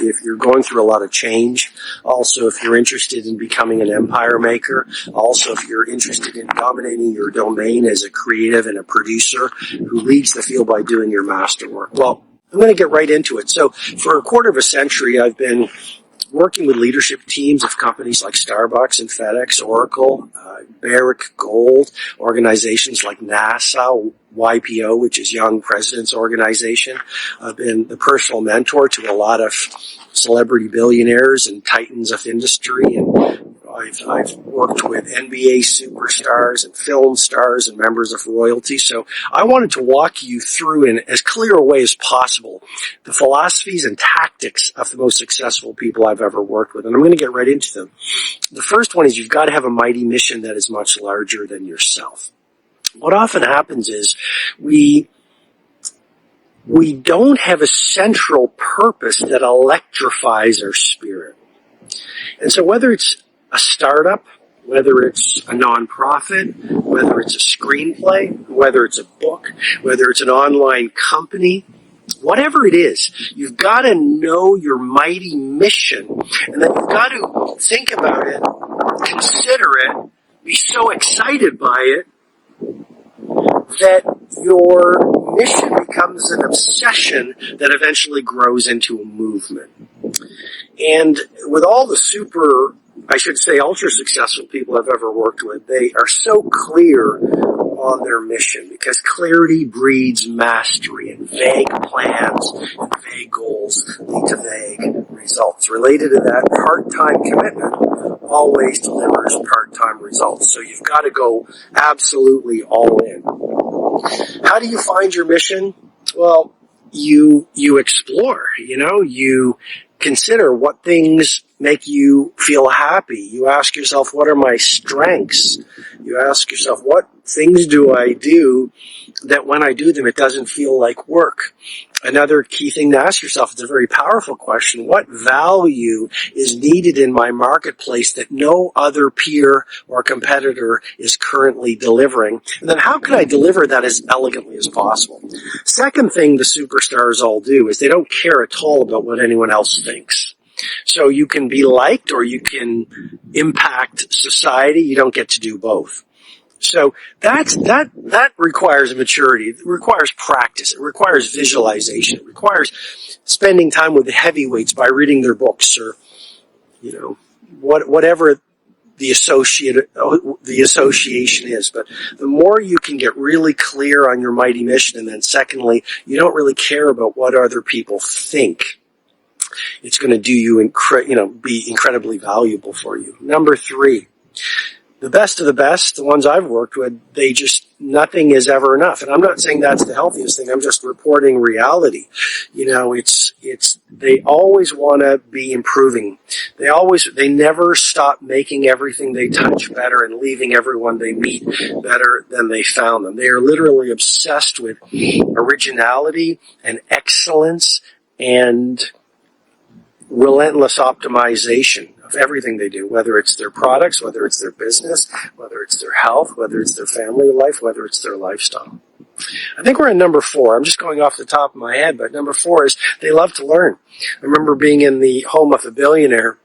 if you're going through a lot of change, also if you're interested in becoming an empire maker, also if you're interested in dominating your domain as a creative and a producer who leads the field by doing your masterwork. Well, I'm going to get right into it. So for a quarter of a century, I've been working with leadership teams of companies like Starbucks and FedEx, Oracle, Barrick Gold, organizations like NASA, YPO, which is Young Presidents Organization. I've been the personal mentor to a lot of celebrity billionaires and titans of industry, and I've worked with NBA superstars and film stars and members of royalty. So I wanted to walk you through in as clear a way as possible the philosophies and tactics of the most successful people I've ever worked with. And I'm going to get right into them. The first one is you've got to have a mighty mission that is much larger than yourself. What often happens is we don't have a central purpose that electrifies our spirit. And so whether it's a startup, whether it's a nonprofit, whether it's a screenplay, whether it's a book, whether it's an online company, whatever it is, you've got to know your mighty mission, and then you've got to think about it, consider it, be so excited by it that your mission becomes an obsession that eventually grows into a movement. And with all the ultra successful people I've ever worked with, they are so clear on their mission because clarity breeds mastery, and vague plans and vague goals lead to vague results. Related to that, part-time commitment always delivers part-time results. So you've got to go absolutely all in. How do you find your mission? Well, you explore, you consider what things make you feel happy. You ask yourself, what are my strengths? You ask yourself, what things do I do that when I do them, it doesn't feel like work? Another key thing to ask yourself, it's a very powerful question, what value is needed in my marketplace that no other peer or competitor is currently delivering? And then how can I deliver that as elegantly as possible? Second thing the superstars all do is they don't care at all about what anyone else thinks. So you can be liked or you can impact society. You don't get to do both. So that requires maturity. It requires practice. It requires visualization. It requires spending time with the heavyweights by reading their books or, whatever the association is. But the more you can get really clear on your mighty mission, and then secondly, you don't really care about what other people think, it's going to do you, be incredibly valuable for you. Number 3, the best of the best, the ones I've worked with, nothing is ever enough. And I'm not saying that's the healthiest thing. I'm just reporting reality. They always want to be improving. They never stop making everything they touch better and leaving everyone they meet better than they found them. They are literally obsessed with originality and excellence and relentless optimization of everything they do, whether it's their products, whether it's their business, whether it's their health, whether it's their family life, whether it's their lifestyle. I think we're in number 4. I'm just going off the top of my head, but number 4 is they love to learn. I remember being in the home of a billionaire,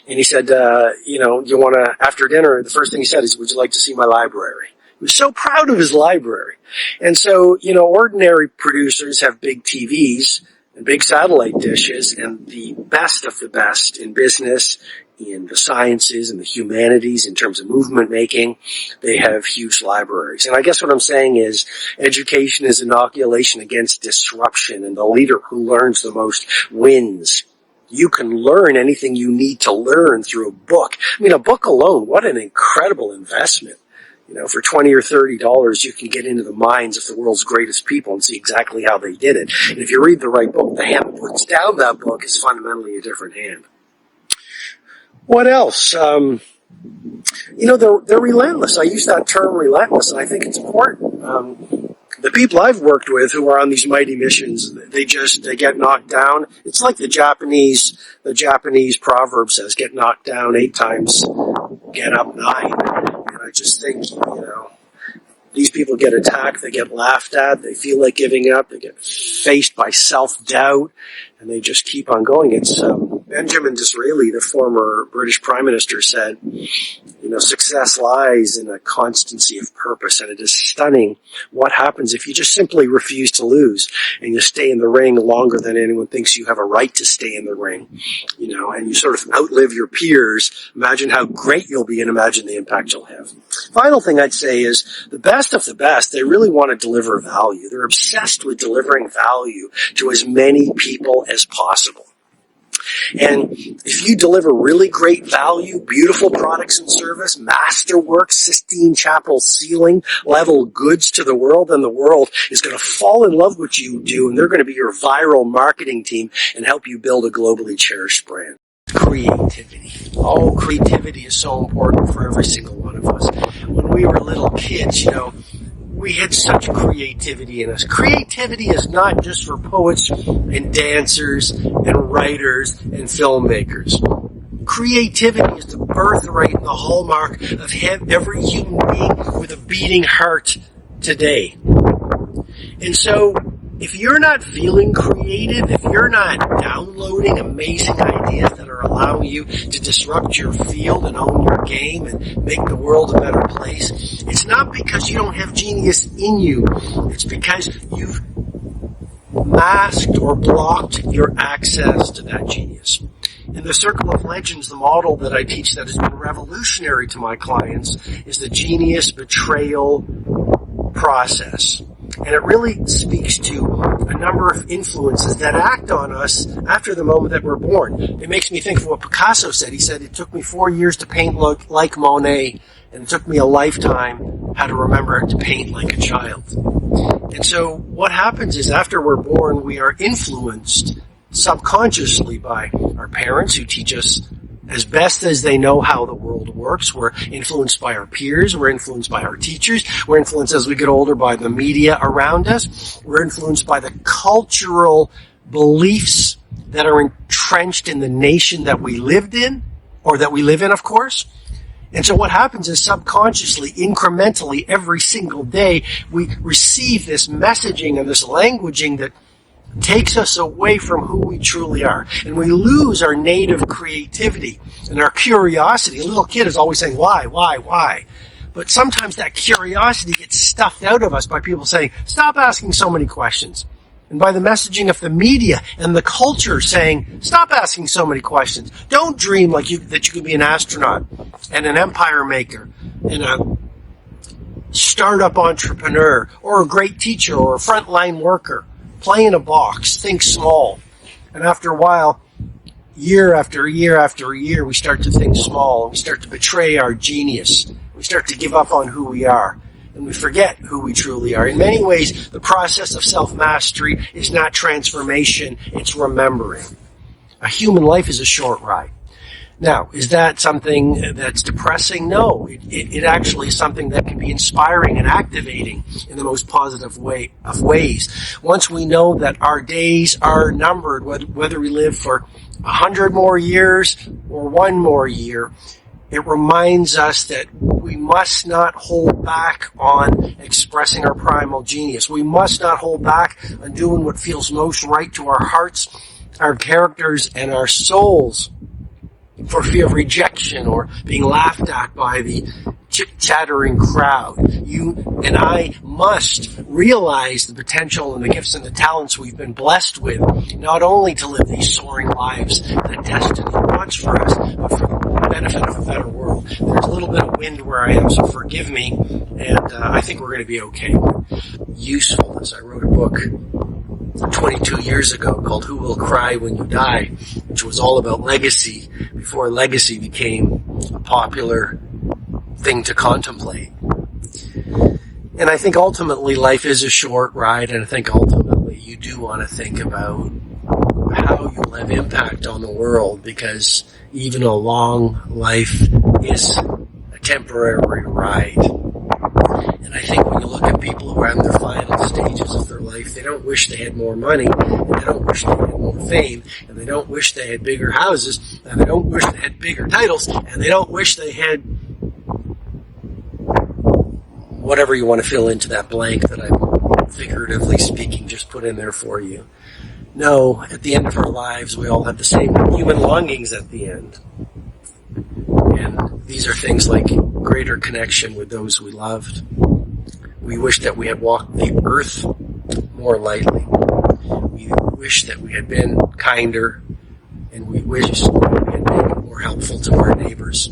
and he said, you want to, after dinner, the first thing he said is, would you like to see my library? He was so proud of his library. And so, ordinary producers have big TVs and big satellite dishes, and the best of the best in business, in the sciences and the humanities, in terms of movement making, they have huge libraries. And I guess what I'm saying is education is inoculation against disruption, and the leader who learns the most wins. You can learn anything you need to learn through a book. A book alone, what an incredible investment. For $20 or $30, you can get into the minds of the world's greatest people and see exactly how they did it. And if you read the right book, the hand that puts down that book is fundamentally a different hand. What else? They're relentless. I use that term relentless, and I think it's important. The people I've worked with who are on these mighty missions, they get knocked down. It's like the Japanese proverb says, get knocked down 8 times, get up 9. And I just think, These people get attacked, they get laughed at, they feel like giving up, they get faced by self-doubt, and they just keep on going. It's Benjamin Disraeli, the former British Prime Minister, said, success lies in a constancy of purpose, and it is stunning what happens if you just simply refuse to lose and you stay in the ring longer than anyone thinks you have a right to stay in the ring, and you sort of outlive your peers. Imagine how great you'll be and imagine the impact you'll have. Final thing I'd say is the best of the best, they really want to deliver value. They're obsessed with delivering value to as many people as possible. And if you deliver really great value, beautiful products and service, masterwork, Sistine Chapel ceiling level goods to the world, then the world is going to fall in love with what you do, and they're going to be your viral marketing team and help you build a globally cherished brand. Creativity. Oh, creativity is so important for every single one of us. When we were little kids, we had such creativity in us. Creativity is not just for poets and dancers and writers and filmmakers. Creativity is the birthright and the hallmark of every human being with a beating heart today. And so, if you're not feeling creative, if you're not downloading amazing ideas that are allowing you to disrupt your field and own your game and make the world a better place, it's not because you don't have genius in you. It's because you've masked or blocked your access to that genius. In the Circle of Legends, the model that I teach that has been revolutionary to my clients is the genius betrayal process. And it really speaks to a number of influences that act on us after the moment that we're born. It makes me think of what Picasso said. He said, it took me 4 years to paint like Monet, and it took me a lifetime how to remember to paint like a child. And so what happens is after we're born, we are influenced subconsciously by our parents who teach us as best as they know how the world works. We're influenced by our peers. We're influenced by our teachers. We're influenced as we get older by the media around us. We're influenced by the cultural beliefs that are entrenched in the nation that we lived in, or that we live in, of course. And so what happens is subconsciously, incrementally, every single day, we receive this messaging and this languaging that takes us away from who we truly are. And we lose our native creativity and our curiosity. A little kid is always saying, why? But sometimes that curiosity gets stuffed out of us by people saying, stop asking so many questions. And by the messaging of the media and the culture saying, stop asking so many questions. Don't dream that you could be an astronaut and an empire maker and a startup entrepreneur or a great teacher or a frontline worker. Play in a box, think small. And after a while, year after year after year, we start to think small. We start to betray our genius. We start to give up on who we are. And we forget who we truly are. In many ways, the process of self-mastery is not transformation, it's remembering. A human life is a short ride. Now, is that something that's depressing? No, it actually is something that can be inspiring and activating in the most positive way of ways. Once we know that our days are numbered, whether we live for 100 more years or 1 more year, it reminds us that we must not hold back on expressing our primal genius. We must not hold back on doing what feels most right to our hearts, our characters, and our souls, for fear of rejection or being laughed at by the chit-chattering crowd. You and I must realize the potential and the gifts and the talents we've been blessed with, not only to live these soaring lives that destiny wants for us, but for the benefit of a better world. There's a little bit of wind where I am, so forgive me, and I think we're going to be okay. Usefulness. I wrote a book 22 years ago called Who Will Cry When You Die, which was all about legacy before legacy became a popular thing to contemplate. And I think ultimately life is a short ride, and I think ultimately you do want to think about how you'll have impact on the world, because even a long life is a temporary ride. And I think when you look at people who are in their final stages of their life, they don't wish they had more money, and they don't wish they had more fame, and they don't wish they had bigger houses, and they don't wish they had bigger titles, and they don't wish they had whatever you want to fill into that blank that I'm figuratively speaking just put in there for you. No, at the end of our lives, we all have the same human longings at the end. And these are things like greater connection with those we loved. We wish that we had walked the earth more lightly. We wish that we had been kinder, and we wish that we had been more helpful to our neighbors.